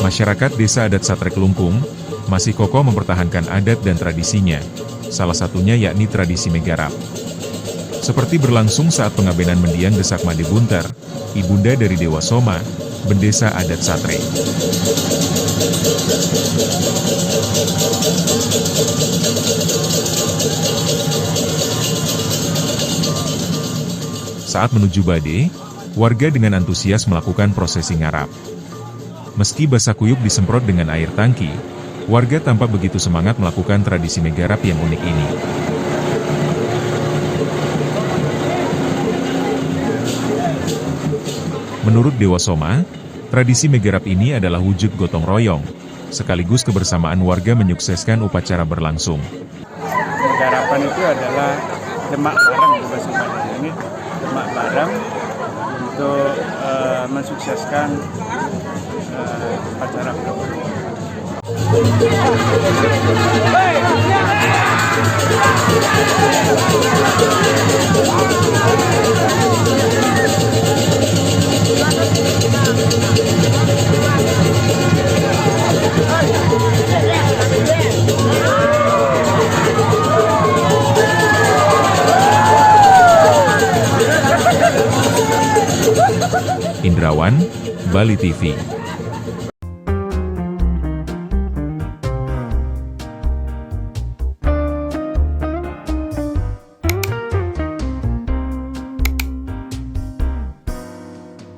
Masyarakat Desa Adat Satre Kelungkung masih kokoh mempertahankan adat dan tradisinya, salah satunya yakni tradisi megarap. Seperti berlangsung saat pengabenan mendiang Desak Made Bunter, ibunda dari Dewa Soma, Bendesa Adat Satre. Saat menuju Bade, warga dengan antusias melakukan prosesi ngarap. Meski basah kuyup disemprot dengan air tangki, warga tampak begitu semangat melakukan tradisi megarap yang unik ini. Menurut Dewa Soma, tradisi megarap ini adalah wujud gotong royong, sekaligus kebersamaan warga menyukseskan upacara berlangsung. Megarapan itu adalah demak bareng di bahasa Bali. Ini demak bareng untuk mensukseskan upacara berlangsung. Indrawan, Bali TV.